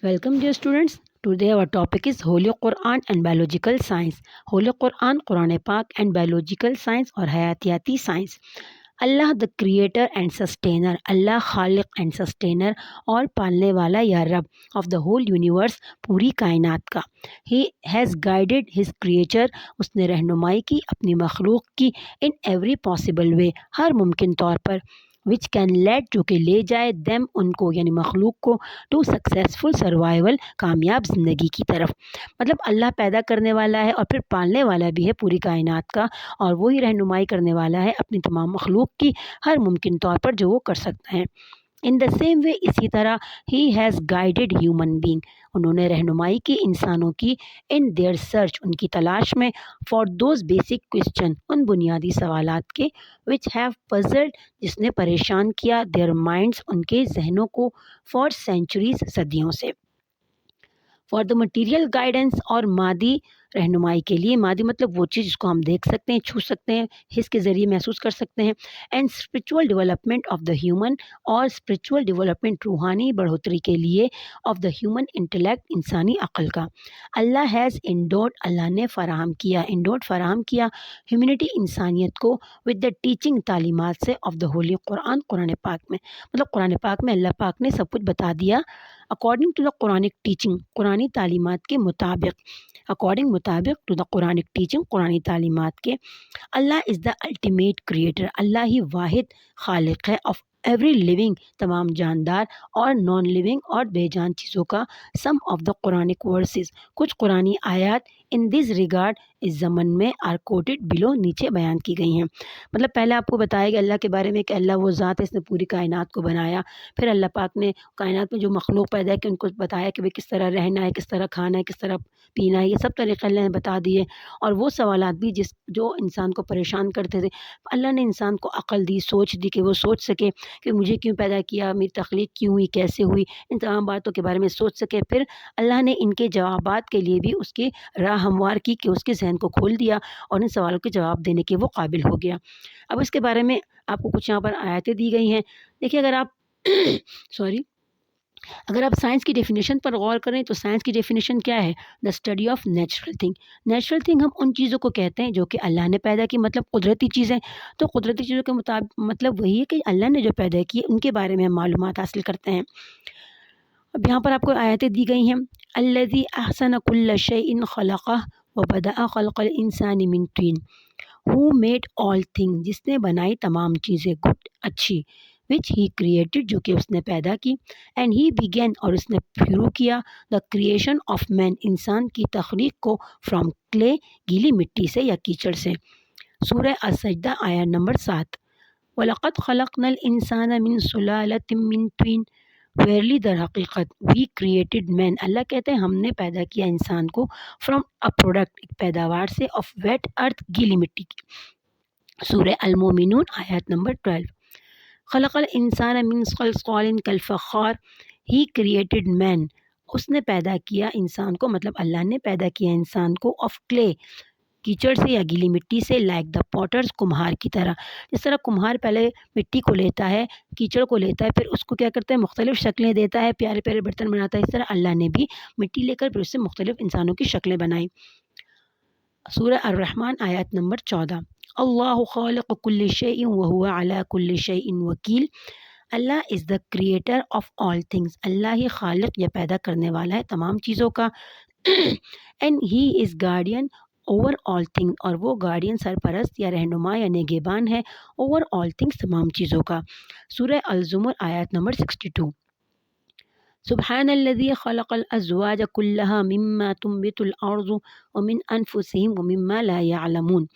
Welcome, dear students. Today our topic is Holy Quran and Biological Science. Holy Quran, Quran Pak and Biological Science or Hayatiyati Science. Allah the Creator and Sustainer, Allah Khaliq and Sustainer और पालने वाला या रब of the whole universe, पूरी कायनात का. He has guided his creature, उसने रहनुमाई की अपनी मखलूक की in every possible way, हर मुमकिन तौर पर, विच कैन लेट जो कि ले जाए देम उनको यानी मखलूक को टू सक्सेसफुल सर्वाइवल कामयाब ज़िंदगी की तरफ. मतलब अल्लाह पैदा करने वाला है और फिर पालने वाला भी है पूरी कायनात का, और वही रहनुमाई करने वाला है अपनी तमाम मखलूक की हर मुमकिन तौर पर जो वो कर सकते हैं. इन द सेम वे इसी तरह he has guided human being, उन्होंने रहनुमाई की इंसानों की इन देयर सर्च, उनकी तलाश में, फॉर दोज बेसिक क्वेश्चन, उन बुनियादी सवालात के, विच हैव पजल्ड, जिसने परेशान किया, देयर माइंड्स, उनके जहनों को, फॉर सेंचुरीज, सदियों से. फॉर द मटीरियल गाइडेंस, और मादी रहनुमाई के लिए, मादी मतलब वो चीज़ जिसको हम देख सकते हैं, छू सकते हैं, हिस के ज़रिए महसूस कर सकते हैं. And spiritual development of the human, और स्पिरिचुअल डेवलपमेंट रूहानी बढ़ोतरी के लिए, ऑफ द ह्यूमन इंटेलेक्ट, इंसानी अक़ल का. अल्लाह हैज़ इंडोर्ड, अल्लाह ने फ़राहम किया, इंडोर्ड फ़राहम किया, ह्यूमनिटी इंसानियत को, विद द टीचिंग तालीमात से, ऑफ द होली कुरान, कुरान पाक में. मतलब कुरान पाक में अल्लाह पाक ने सब कुछ बता दिया according to the Quranic teaching, कुरानी तालीमात के मुताबिक, अकॉर्डिंग मुताबिक टू द कुरानिक टीचिंग, कुरानी तालीमात के. Allah is the ultimate creator, Allah ही वाहिद खालिक है, ऑफ एवरी लिविंग, तमाम जानदार और नॉन लिविंग और बेजान चीज़ों का. सम ऑफ द कुरानिक वर्सेस, कुछ कुरानी आयात इन दिस रिगार्ड, इस ज़मन में, आर कोटेड बिलो, नीचे बयान की गई हैं. मतलब पहले आपको बताया गया अल्लाह के बारे में कि अल्लाह वो ज़ात है, इसने पूरी कायनात को बनाया. फिर अल्लाह पाक ने कायनात में जो मखलूक पैदा की उनको बताया कि भाई किस तरह रहना है, किस तरह खाना है, किस तरह पीना है, ये सब तरीक़े अल्लाह ने बता दिए. और वो सवालात भी जो इंसान को परेशान करते थे, अल्लाह ने इंसान को अक़ल दी, सोच दी कि वो सोच सके कि मुझे क्यों पैदा किया, मेरी तख्लीक क्यों हुई, कैसे हुई, इन तमाम बातों के बारे में सोच सके. फिर अल्लाह ने इनके जवाबात के लिए भी उसकी राह हमवार की कि उसके ज़हन को खोल दिया और इन सवालों के जवाब देने के वो काबिल हो गया. अब इसके बारे में आपको कुछ यहाँ पर आयतें दी गई हैं. देखिए अगर आप सॉरी अगर आप साइंस की डेफिनेशन पर गौर करें तो साइंस की डेफिनेशन क्या है? The study of natural thing. Natural thing हम उन चीज़ों को कहते हैं जो कि अल्लाह ने पैदा की, मतलब कुदरती चीज़ें. तो कुदरती चीज़ों के मुताबिक मतलब वही है कि अल्लाह ने जो पैदा की उनके बारे में हम मालूमात हासिल करते हैं. अब यहाँ पर आपको आयतें दी गई हैं. अल्लज़ी अहसन कुल्ल शैइन खलक़ह व बदअ खल्क़ल इंसानी मिन तीन. हु मेड ऑल थिंग, जिसने बनाई तमाम चीज़ें गुड, अच्छी. विच ही क्रिएटेड, जो कि उसने पैदा की. एंड ही बिगेन, और उसने शुरू किया, द क्रिएशन ऑफ मैन, इंसान की तख्लीक को, फ्रॉम क्ले, गीली मिट्टी से या कीचड़ से. सूरह अस-सजदा आया नंबर 7. वलक़द खलक़नल इंसाना मिन सुलालतिम मिन तीन. वेरली दर हकीकत, वी क्रिएटेड मैन, अल्लाह कहते हैं हमने पैदा किया इंसान को, फ्रॉम अ प्रोडक्ट, एक पैदावार से, ऑफ वेट अर्थ, गीली मिट्टी की. सूरह अल-मोमिनून आयत नंबर 12. खलक़ल इंसान मिन सल्सालिन कल फ़ख़्ख़ार. ही क्रिएटेड मैन, उसने पैदा किया इंसान को, मतलब अल्लाह ने पैदा किया इंसान को, ऑफ क्ले, कीचड़ से या गीली मिट्टी से, लाइक द पॉटर्स, कुम्हार की तरह. जिस तरह कुम्हार पहले मिट्टी को लेता है, कीचड़ को लेता है, फिर उसको क्या करता है, मुख्तलिफ़ शक्लें देता है, प्यारे प्यारे बर्तन बनाता है. इस तरह अल्लाह ने भी मिट्टी लेकर फिर उससे मुख्तलिफ़ इंसानों की शक्लें बनाई. सूरह अर्रहमान आयत नंबर 14. अल्लाहु खालिक़ु कुल्लि शैइन व हुवा अला कुल्लि शैइन वकील. Allah is the creator of all things, Allah ही खालिक या पैदा करने वाला है तमाम चीज़ों का. And he is guardian over all things, और वो गार्डियन, सरपरस्त या रहनुमा या निगहबान है, ओवर ऑल थिंग्स, तमाम चीज़ों का. सूरह अल-ज़ुमर आयत नंबर 62. सुब्हानल्लज़ी खलक़ल अज़वाज कुल्लहा मिम्मा तुंबितुल अर्ज़ु व मिन अनफुसिहिम व मिम्मा ला यअलमून.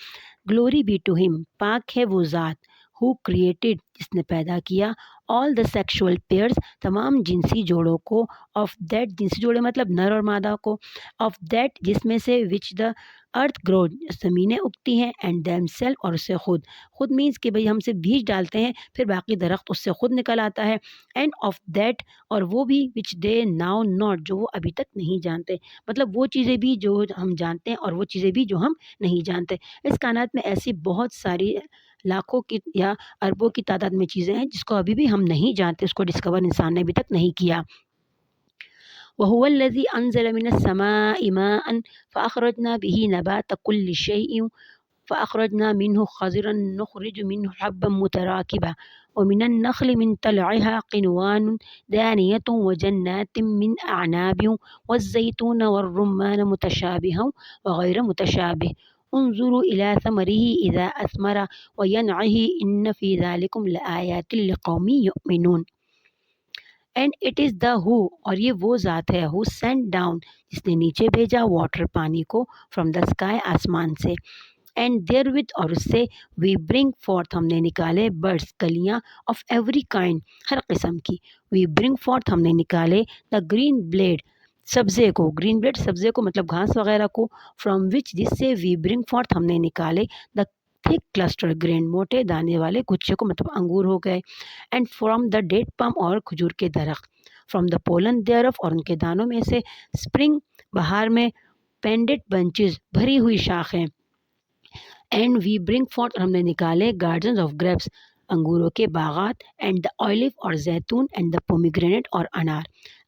ग्लोरी बी टू हिम, पाक है वो ज़ात, हु क्रिएटेड, जिसने पैदा किया, ऑल द सेक्शुअल पेयर्स, तमाम जिनसी जोड़ों को, ऑफ दैट, जिनसी जोड़े मतलब नर और मादा को, ऑफ दैट, जिसमें से, विच द अर्थ ग्रो, ज़मीनें उगती हैं, एंड दैम सेल्फ, और उससे खुद मीन्स कि भाई हमसे बीज डालते हैं फिर बाकी दरख्त उससे खुद निकल आता है. एंड ऑफ दैट, और वो भी, विच दे नाउ नॉट, जो वो अभी तक नहीं जानते. मतलब वो चीज़ें भी जो हम जानते हैं और वो चीज़ें भी जो हम नहीं जानते. इस कायनात में ऐसी बहुत सारी लाखों की या अरबों की तादाद में चीज़ें हैं जिसको अभी भी हम नहीं जानते, उसको डिस्कवर इंसान ने अभी तक नहीं किया. وهو الذي أنزل من السماء ماء فأخرجنا به نبات كل شيء فأخرجنا منه خضرا نخرج منه حبا متراكبا ومن النخل من طلعها قنوان دانية وجنات من أعناب والزيتون والرمان متشابها وغير متشابه انظروا إلى ثمره إذا أثمر وينعه إن في ذلكم لآيات لقوم يؤمنون. اینڈ اٹ از دا ہو، اور یہ وہ ذات ہے ہو سینڈ ڈاؤن، جس نے نیچے بھیجا واٹر پانی کو فرام دا اسکائی آسمان سے، اینڈ دیر وتھ اور اس سے وی برنگ فورتھ ہم نے نکالے برڈس کلیاں آف ایوری کائنڈ ہر قسم کی، وی برنگ فورتھ ہم نے نکالے دا گرین بلیڈ سبزے کو، گرین بلیڈ سبزے کو مطلب گھاس وغیرہ کو، فرام وچ جس سے وی برنگ فورتھ ہم نے نکالے دا تھک کلسٹر گرین موٹے دانے والے گچھے کو مطلب انگور ہو گئے، and from the date palm اور کھجور کے درخت، from the pollen thereof اور ان کے دانوں میں سے، اسپرنگ بہار میں، پینڈڈ بنچز بھری ہوئی شاخیں، اینڈ وی برنگ فورتھ اور ہم نے نکالے گارڈنز آف گریپس انگوروں کے باغات، اینڈ دا اولیو اور زیتون، اینڈ دا پومیگرینیٹ اور انار،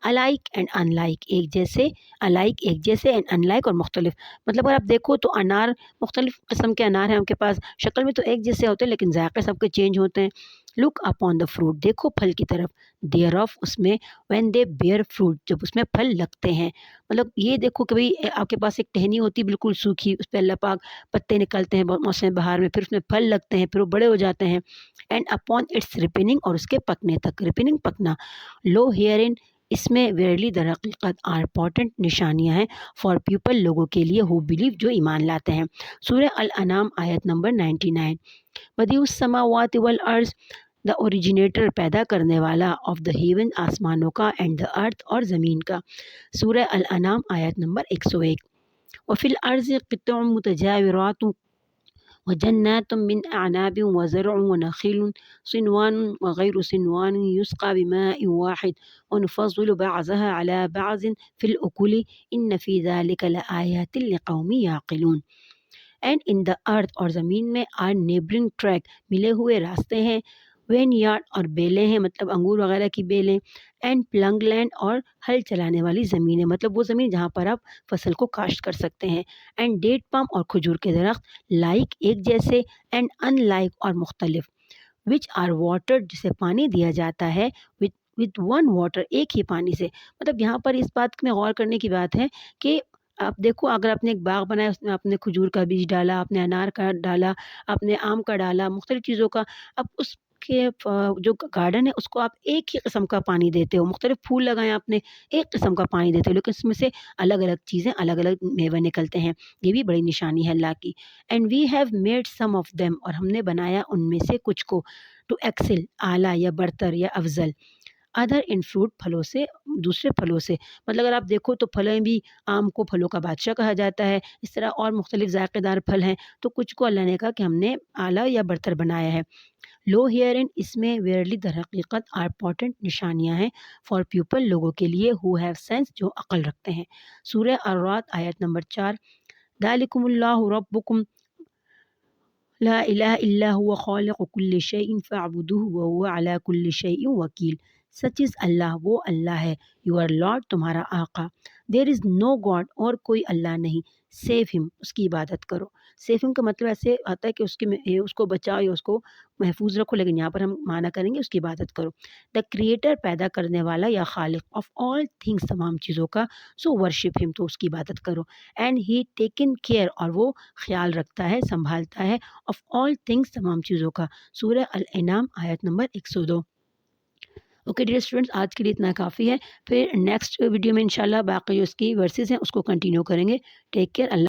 الائک اینڈ ان لائک ایک جیسے، الائک ایک جیسے، اینڈ ان لائک اور مختلف، مطلب اگر آپ دیکھو تو انار مختلف قسم کے انار ہیں ہم کے پاس، شکل میں تو ایک جیسے ہوتے ہیں لیکن ذائقے سب کے چینج ہوتے ہیں. لک اپون دا فروٹ دیکھو پھل کی طرف، دیئر آف اس میں، وین دے بیئر فروٹ جب اس میں پھل لگتے ہیں، مطلب یہ دیکھو کہ بھئی آپ کے پاس ایک ٹہنی ہوتی بالکل سوکھی، اس پہ اللہ پاک پتے نکلتے ہیں موسم بہار میں، پھر اس میں پھل لگتے ہیں، پھر وہ بڑے ہو جاتے ہیں، اینڈ اپون اٹس ریپننگ اور اس کے پکنے تک، ریپننگ پکنا، لو ہیئر ان اس میں ویئرلی در حقیقت آر امپورٹنٹ نشانیاں ہیں فار پیپل لوگوں کے لیے ہو بلیو جو ایمان لاتے ہیں. سورہ الانعام آیت نمبر 99. بدیع السماوات والارض دا اوریجنیٹر پیدا کرنے والا آف دا ہیون آسمانوں کا اینڈ دا ارتھ اور زمین کا. سورہ الانعام آیت نمبر 101. وفی الارض قطع متجاورات وجنات من أعناب وزرع ونخيل صنوان وغير صنوان يسقى بماء واحد ونفضل بعضها على بعض في الأكل إن في ذلك لآيات لقوم يعقلون. اینڈ ان دا ارتھ اور زمین میں آر نیبرنگ ٹریک ملے ہوئے راستے ہیں، وین یارڈ اور بیلیں ہیں مطلب انگور وغیرہ کی بیلیں، اینڈ پلنگ لینڈ اور ہل چلانے والی زمینیں مطلب وہ زمین جہاں پر آپ فصل کو کاشت کر سکتے ہیں، اینڈ ڈیٹ پم اور کھجور کے درخت، لائک ایک جیسے، اینڈ ان لائک اور مختلف، وچ آر واٹر جسے پانی دیا جاتا ہے وتھ ون واٹر ایک ہی پانی سے. مطلب یہاں پر اس بات میں غور کرنے کی بات ہے کہ آپ دیکھو اگر آپ نے ایک باغ بنایا، اس میں آپ نے کھجور کا بیج ڈالا، آپ نے انار کا ڈالا، آپ نے آم کا ڈالا، مختلف چیزوں کا، اب اس کے جو گارڈن ہے اس کو آپ ایک ہی قسم کا پانی دیتے ہو، مختلف پھول لگائیں آپ نے ایک قسم کا پانی دیتے ہو، لیکن اس میں سے الگ الگ چیزیں الگ الگ میوے نکلتے ہیں، یہ بھی بڑی نشانی ہے اللہ کی. And we have made some of them اور ہم نے بنایا ان میں سے کچھ کو، ٹو ایکسل اعلیٰ یا برتر یا افضل، ادر ان فروٹ پھلوں سے، دوسرے پھلوں سے، مطلب اگر آپ دیکھو تو پھلیں بھی، آم کو پھلوں کا بادشاہ کہا جاتا ہے، اس طرح اور مختلف ذائقے دار پھل ہیں، تو کچھ کو اللہ نے کہا کہ ہم نے اعلیٰ یا برتر بنایا ہے. لو ہیئر ان اس میں ویئرلی در حقیقت آر امپورٹنٹ نشانیاں ہیں فار پیپل لوگوں کے لیے ہو ہیو سینس جو عقل رکھتے ہیں. سورہ الرعد آیت نمبر 4. ذالکم اللہ ربکم لا الہ الا هو خالق کل شیء فاعبدوہ وہو علی کل شیء وکیل. سچ از اللہ، وہ اللہ ہے، یور لارڈ تمہارا آقا، دیر از نو گاڈ اور کوئی اللہ نہیں، سیو ہم اس کی عبادت کرو. سیو ہم کا مطلب ایسے آتا ہے کہ اس کو بچاؤ یا اس کو محفوظ رکھو، لیکن یہاں پر ہم معنی کریں گے اس کی عبادت کرو. دا کریٹر پیدا کرنے والا یا خالق آف آل تھنگس تمام چیزوں کا، سو ورشپ ہم تو اس کی عبادت کرو. اینڈ ہی ٹیکن کیئر اور وہ خیال رکھتا ہے، سنبھالتا ہے، آف آل تھنگس تمام چیزوں کا. سورہ الانعام آیت نمبر 102. اوکے ڈیئر اسٹوڈنٹس، آج کے لیے اتنا کافی ہے، پھر نیکسٹ ویڈیو میں انشاءاللہ باقی جو اس کی ورسز ہیں اس کو کنٹینیو کریں گے. Take care. اللہ